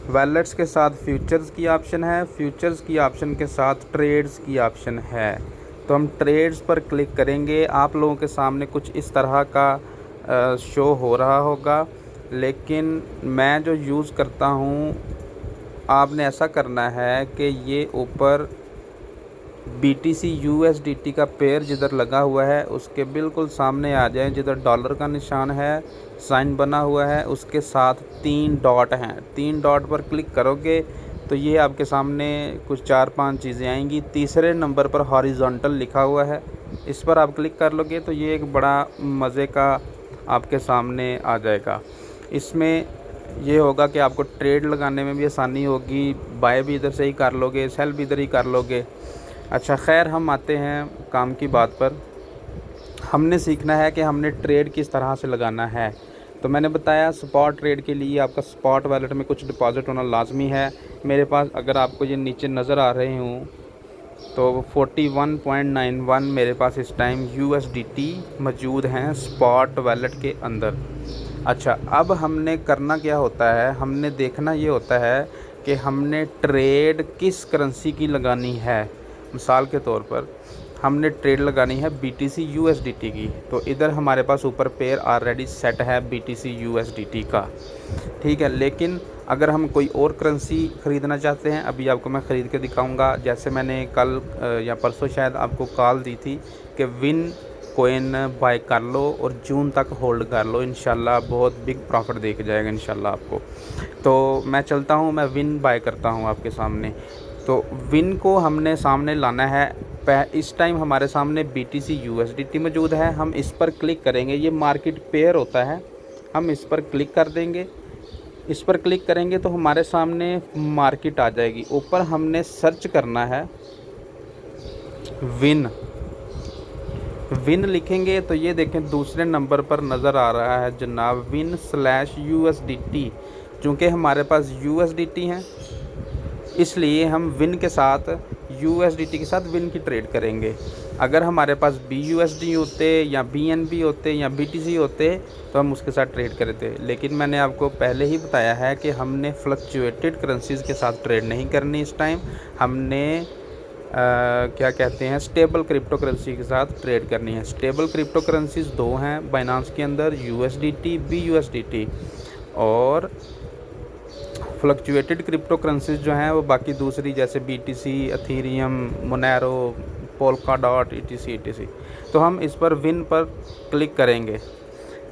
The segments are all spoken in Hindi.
वैलेट्स के साथ फ्यूचर्स की ऑप्शन है, फ्यूचर्स की ऑप्शन के साथ ट्रेड्स की ऑप्शन है। तो हम ट्रेड्स पर क्लिक करेंगे। आप लोगों के सामने कुछ इस तरह का शो हो रहा होगा, लेकिन मैं जो यूज़ करता हूँ, आपने ऐसा करना है कि ये ऊपर BTC USDT का पेयर जिधर लगा हुआ है उसके बिल्कुल सामने आ जाए, जिधर डॉलर का निशान है, साइन बना हुआ है, उसके साथ 3 डॉट हैं। 3 डॉट पर क्लिक करोगे तो ये आपके सामने कुछ 4-5 चीज़ें आएंगी। तीसरे नंबर पर हॉरिजॉन्टल लिखा हुआ है, इस पर आप क्लिक कर लोगे तो ये एक बड़ा मज़े का आपके सामने आ जाएगा। इसमें ये होगा कि आपको ट्रेड लगाने में भी आसानी होगी, बाय भी इधर से ही कर लोगे, सेल भी इधर ही कर लोगे। अच्छा, खैर हम आते हैं काम की बात पर। हमने सीखना है कि हमने ट्रेड किस तरह से लगाना है। तो मैंने बताया स्पॉट ट्रेड के लिए आपका स्पॉट वॉलेट में कुछ डिपॉजिट होना लाजमी है। मेरे पास अगर आपको ये नीचे नज़र आ रहे हूँ तो 41.91 मेरे पास इस टाइम USDT मौजूद हैं स्पॉट वॉलेट के अंदर। अच्छा, अब हमने करना क्या होता है, हमने देखना ये होता है कि हमने ट्रेड किस करेंसी की लगानी है। मिसाल के तौर पर हमने ट्रेड लगानी है BTC USDT की, तो इधर हमारे पास ऊपर पेयर ऑलरेडी सेट है BTC USDT का, ठीक है। लेकिन अगर हम कोई और करेंसी ख़रीदना चाहते हैं, अभी आपको मैं ख़रीद के दिखाऊंगा। जैसे मैंने कल या परसों शायद आपको कॉल दी थी कि विन कोइन बाय कर लो और जून तक होल्ड कर लो, इंशाल्लाह बहुत बिग प्रॉफिट देख जाएगा इंशाल्लाह आपको। तो मैं चलता हूँ, मैं विन बाय करता हूँ आपके सामने। तो विन को हमने सामने लाना है। इस टाइम हमारे सामने BTC USDT मौजूद है, हम इस पर क्लिक करेंगे। ये मार्केट पेयर होता है, हम इस पर क्लिक कर देंगे। इस पर क्लिक करेंगे तो हमारे सामने मार्केट आ जाएगी। ऊपर हमने सर्च करना है विन। विन लिखेंगे तो ये देखें दूसरे नंबर पर नज़र आ रहा है जनाब win/USDT। चूँकि हमारे पास USDT हैं इसलिए हम विन के साथ USDT के साथ विन की ट्रेड करेंगे। अगर हमारे पास BUSD होते या BNB होते या BTC होते तो हम उसके साथ ट्रेड करते, लेकिन मैंने आपको पहले ही बताया है कि हमने फ्लक्चुएटेड करेंसीज़ के साथ ट्रेड नहीं करनी। इस टाइम हमने क्या कहते हैं स्टेबल क्रिप्टो करेंसी के साथ ट्रेड करनी है। स्टेबल क्रिप्टो करेंसीज़ 2 हैं बाइनांस के अंदर, USDT BUSDT, और फ्लक्चुएटेड क्रिप्टो करेंसीज जो हैं वो बाकी दूसरी जैसे BTC, Ethereum, Monero, Polkadot etc। तो हम इस पर विन पर क्लिक करेंगे।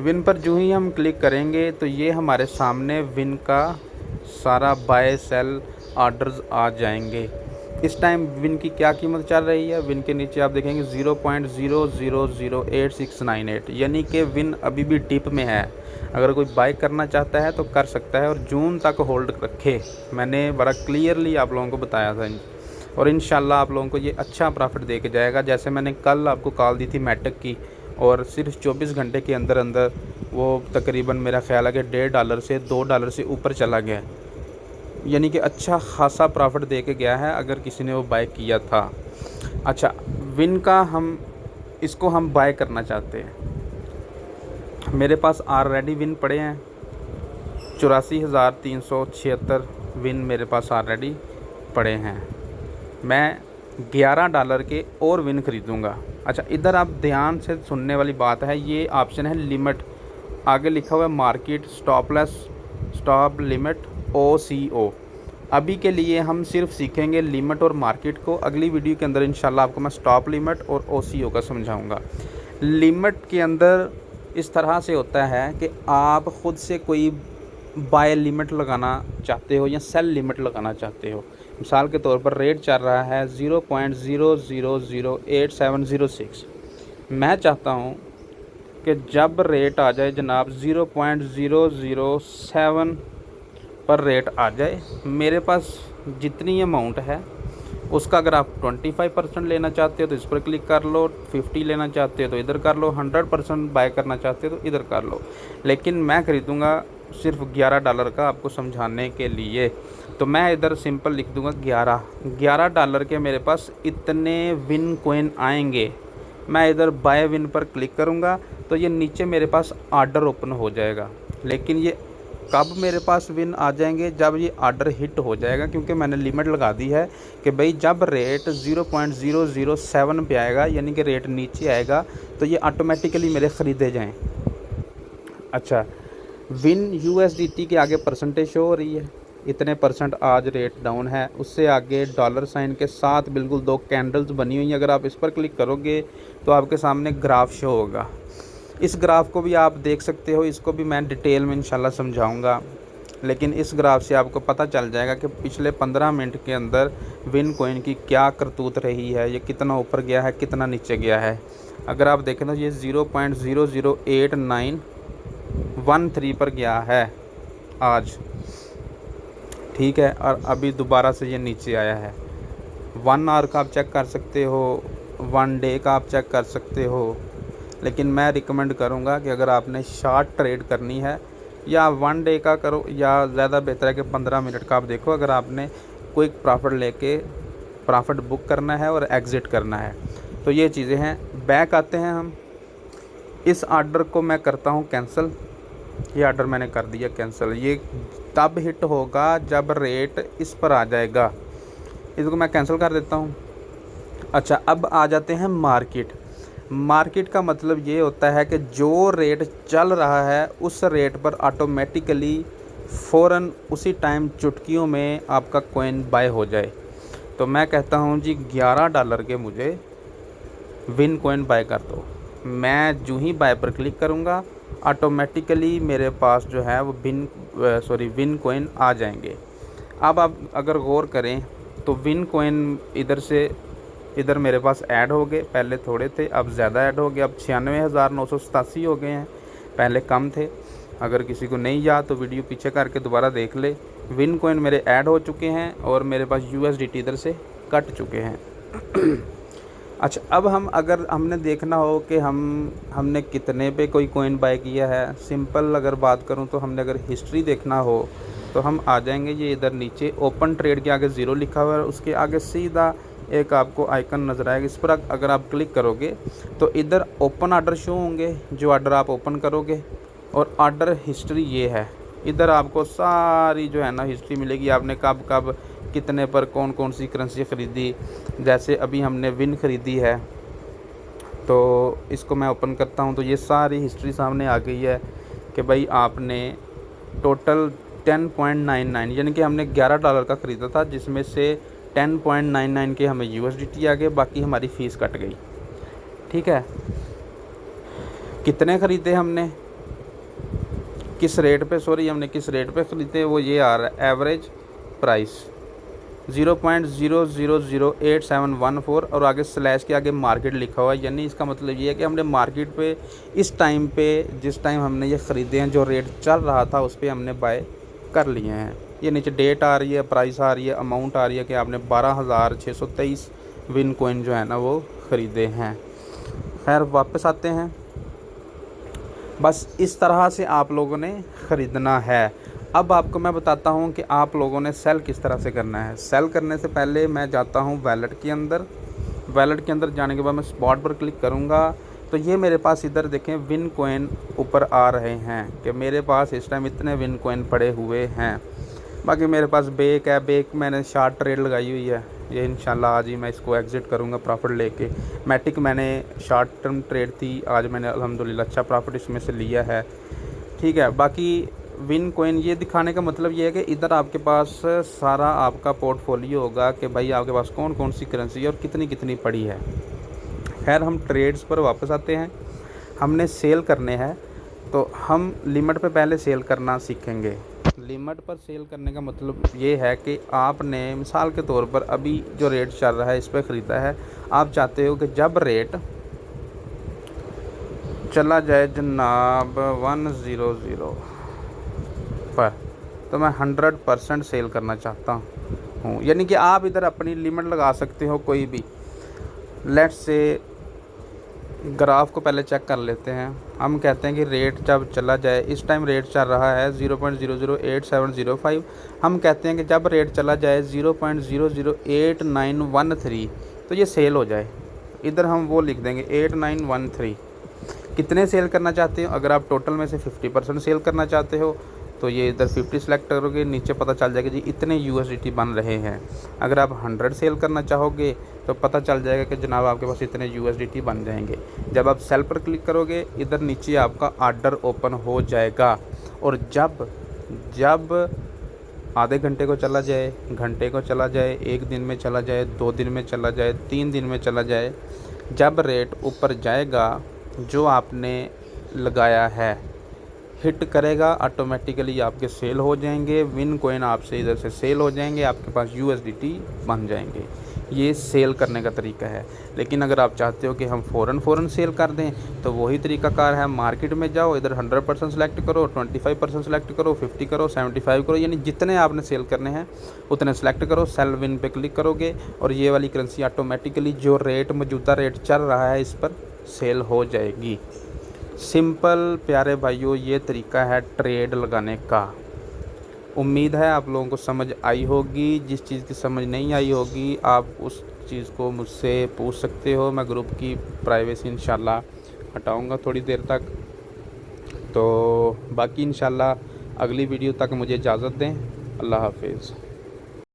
विन पर जो ही हम क्लिक करेंगे तो ये हमारे सामने विन का सारा बाय सेल ऑर्डर्स आ जाएंगे। इस टाइम विन की क्या कीमत चल रही है, विन के नीचे आप देखेंगे 0.000868, यानी कि विन अभी भी डिप में है। अगर कोई बाय करना चाहता है तो कर सकता है और जून तक होल्ड रखे। मैंने बड़ा क्लियरली आप लोगों को बताया था और इंशाल्लाह आप लोगों को ये अच्छा प्रॉफिट दे के जाएगा। जैसे मैंने कल आपको कॉल दी थी मेटक की, और सिर्फ 24 घंटे के अंदर अंदर वो तकरीबन मेरा ख्याल है कि $1.5 से $2 से ऊपर चला गया, यानी कि अच्छा खासा प्रॉफिट दे के गया है अगर किसी ने वो बाय किया था। अच्छा, विन का हम इसको हम बाय करना चाहते हैं। मेरे पास ऑलरेडी विन पड़े हैं 84,376 विन मेरे पास ऑलरेडी पड़े हैं। मैं $11 के और विन ख़रीदूँगा। अच्छा, इधर आप ध्यान से सुनने वाली बात है, ये ऑप्शन है लिमिट। आगे लिखा हुआ है मार्केट स्टॉप लिमिट OCO। अभी के लिए हम सिर्फ सीखेंगे लिमिट और मार्केट को। अगली वीडियो के अंदर इंशाल्लाह आपको मैं स्टॉप लिमिट और OCO का समझाऊंगा। लिमिट के अंदर इस तरह से होता है कि आप ख़ुद से कोई बाय लिमिट लगाना चाहते हो या सेल लिमिट लगाना चाहते हो। मिसाल के तौर पर रेट चल रहा है 0.00080706। मैं चाहता हूँ कि जब रेट आ जाए जनाब 0.007 पर रेट आ जाए, मेरे पास जितनी अमाउंट है उसका अगर आप 25% लेना चाहते हो तो इस पर क्लिक कर लो, 50 लेना चाहते हो तो इधर कर लो, 100% बाय करना चाहते हो तो इधर कर लो। लेकिन मैं ख़रीदूँगा सिर्फ $11 का आपको समझाने के लिए, तो मैं इधर सिंपल लिख दूँगा $11 के मेरे पास इतने विन कोइन आएंगे। मैं इधर बाय विन पर क्लिक करूँगा तो ये नीचे मेरे पास ऑर्डर ओपन हो जाएगा, लेकिन ये कब मेरे पास विन आ जाएंगे, जब ये ऑर्डर हिट हो जाएगा, क्योंकि मैंने लिमिट लगा दी है कि भाई जब रेट 0.007 पे आएगा, यानी कि रेट नीचे आएगा, तो ये ऑटोमेटिकली मेरे ख़रीदे जाएं। अच्छा, विन USDT के आगे परसेंटेज शो हो रही है, इतने % आज रेट डाउन है। उससे आगे डॉलर साइन के साथ बिल्कुल 2 कैंडल्स बनी हुई हैं। अगर आप इस पर क्लिक करोगे तो आपके सामने ग्राफ शो होगा। इस ग्राफ को भी आप देख सकते हो, इसको भी मैं डिटेल में इंशाल्लाह समझाऊंगा, लेकिन इस ग्राफ से आपको पता चल जाएगा कि पिछले 15 मिनट के अंदर विन कॉइन की क्या करतूत रही है, ये कितना ऊपर गया है, कितना नीचे गया है। अगर आप देखें तो ये 0.00891 पर गया है आज, ठीक है, और अभी दोबारा से ये नीचे आया है। 1 आवर का आप चेक कर सकते हो, 1 डे का आप चेक कर सकते हो, लेकिन मैं रिकमेंड करूंगा कि अगर आपने शॉर्ट ट्रेड करनी है या 1 डे का करो, या ज़्यादा बेहतर है कि 15 मिनट का आप देखो, अगर आपने क्विक प्रॉफिट लेके प्रॉफिट बुक करना है और एग्ज़िट करना है। तो ये चीज़ें हैं। बैक आते हैं हम, इस ऑर्डर को मैं करता हूँ कैंसिल। ये ऑर्डर मैंने कर दिया कैंसिल। ये तब हिट होगा जब रेट इस पर आ जाएगा, इसको मैं कैंसिल कर देता हूँ। अच्छा, अब आ जाते हैं मार्केट। मार्केट का मतलब ये होता है कि जो रेट चल रहा है उस रेट पर ऑटोमेटिकली फ़ौरन उसी टाइम चुटकियों में आपका कॉइन बाय हो जाए। तो मैं कहता हूँ जी $11 के मुझे विन कॉइन बाय कर दो। मैं जो ही बाय पर क्लिक करूँगा ऑटोमेटिकली मेरे पास जो है वो विन कॉइन आ जाएंगे। अब आप अगर गौर करें तो विन कॉइन इधर मेरे पास ऐड हो गए, पहले थोड़े थे अब ज़्यादा ऐड हो गए, अब 96,987 हो गए हैं, पहले कम थे। अगर किसी को नहीं याद तो वीडियो पीछे करके दोबारा देख ले। विन कॉइन मेरे ऐड हो चुके हैं और मेरे पास USDT इधर से कट चुके हैं। अच्छा, अब अगर हमने देखना हो कि हमने कितने पे कोई कॉइन बाय किया है, सिंपल अगर बात करूं तो हमने अगर हिस्ट्री देखना हो तो हम आ जाएंगे, ये इधर नीचे ओपन ट्रेड के आगे 0 लिखा हुआ है, उसके आगे सीधा एक आपको आइकन नज़र आएगा, इस पर अगर आप क्लिक करोगे तो इधर ओपन ऑर्डर शो होंगे, जो ऑर्डर आप ओपन करोगे, और ऑर्डर हिस्ट्री ये है। इधर आपको सारी जो है ना हिस्ट्री मिलेगी, आपने कब कब कितने पर कौन कौन सी करेंसी ख़रीदी। जैसे अभी हमने विन ख़रीदी है, तो इसको मैं ओपन करता हूँ तो ये सारी हिस्ट्री सामने आ गई है कि भाई आपने टोटल 10.99 यानी कि हमने $11 का ख़रीदा था, जिसमें से 10.99 के हमें USDT आ गए, बाकी हमारी फ़ीस कट गई। ठीक है, कितने ख़रीदे हमने, किस रेट पे ख़रीदे, वो ये आ रहा है एवरेज प्राइस 0.000814 और आगे स्लैश के आगे मार्केट लिखा हुआ है। यानी इसका मतलब ये है कि हमने मार्केट पे इस टाइम पे जिस टाइम हमने ये ख़रीदे हैं, जो रेट चल रहा था उस पर हमने बाय कर लिए हैं। ये नीचे डेट आ रही है, प्राइस आ रही है, अमाउंट आ रही है कि आपने 12,623 विन कॉइन जो है ना वो ख़रीदे हैं। खैर वापस आते हैं, बस इस तरह से आप लोगों ने ख़रीदना है। अब आपको मैं बताता हूँ कि आप लोगों ने सेल किस तरह से करना है। सेल करने से पहले मैं जाता हूँ वैलेट के अंदर। वैलेट के अंदर जाने के बाद मैं स्पॉट पर क्लिक करूँगा तो ये मेरे पास इधर देखें विन कॉइन ऊपर आ रहे हैं कि मेरे पास इस टाइम इतने विन कॉइन पड़े हुए हैं। बाकी मेरे पास बेक है, बेक मैंने शॉर्ट ट्रेड लगाई हुई है, ये इंशाल्लाह आज ही मैं इसको एग्ज़िट करूँगा प्रॉफिट लेके। मैटिक मैंने शॉर्ट टर्म ट्रेड थी, आज मैंने अल्हम्दुलिल्लाह अच्छा प्रॉफिट इसमें से लिया है। ठीक है, बाकी विन कॉइन ये दिखाने का मतलब ये है कि इधर आपके पास सारा आपका पोर्टफोलियो होगा कि भाई आपके पास कौन कौन सी करेंसी और कितनी कितनी पड़ी है। खैर हम ट्रेड्स पर वापस आते हैं। हमने सेल करने हैं तो हम लिमिट पे पहले सेल करना सीखेंगे। लिमिट पर सेल करने का मतलब ये है कि आपने मिसाल के तौर पर अभी जो रेट चल रहा है इस पर ख़रीदा है, आप चाहते हो कि जब रेट चला जाए जनाब 100 पर, तो मैं 100% सेल करना चाहता हूँ। यानी कि आप इधर अपनी लिमिट लगा सकते हो कोई भी। लेट्स से ग्राफ को पहले चेक कर लेते हैं। हम कहते हैं कि रेट जब चला जाए, इस टाइम रेट चल रहा है 0.008705, हम कहते हैं कि जब रेट चला जाए 0.008913 तो ये सेल हो जाए। इधर हम वो लिख देंगे 8913। कितने सेल करना चाहते हो? अगर आप टोटल में से 50% सेल करना चाहते हो तो ये इधर 50 सेलेक्ट करोगे, नीचे पता चल जाएगा जी इतने USDT बन रहे हैं। अगर आप 100 सेल करना चाहोगे तो पता चल जाएगा कि जनाब आपके पास इतने USDT बन जाएंगे। जब आप सेल पर क्लिक करोगे, इधर नीचे आपका ऑर्डर ओपन हो जाएगा। और जब आधे घंटे को चला जाए, घंटे को चला जाए, 1 दिन में चला जाए, 2 दिन में चला जाए, 3 दिन में चला जाए, जब रेट ऊपर जाएगा, जो आपने लगाया है हिट करेगा, ऑटोमेटिकली आपके सेल हो जाएंगे, विन कॉइन आपसे इधर से सेल हो जाएंगे, आपके पास USDT बन जाएंगे। ये सेल करने का तरीका है। लेकिन अगर आप चाहते हो कि हम फ़ौरन सेल कर दें तो वही तरीकाकार है, मार्केट में जाओ, इधर 100% सेलेक्ट करो, 25% सेलेक्ट करो, 50 करो, 75 करो, यानी जितने आपने सेल करने हैं उतने सेलेक्ट करो, सेल विन पे क्लिक करोगे और ये वाली करेंसी ऑटोमेटिकली जो रेट मौजूदा रेट चल रहा है इस पर सेल हो जाएगी। सिंपल प्यारे भाइयों, ये तरीका है ट्रेड लगाने का। उम्मीद है आप लोगों को समझ आई होगी। जिस चीज़ की समझ नहीं आई होगी आप उस चीज़ को मुझसे पूछ सकते हो। मैं ग्रुप की प्राइवेसी इंशाल्लाह हटाऊंगा थोड़ी देर तक। तो बाकी इंशाल्लाह अगली वीडियो तक मुझे इजाज़त दें। अल्लाह हाफिज़।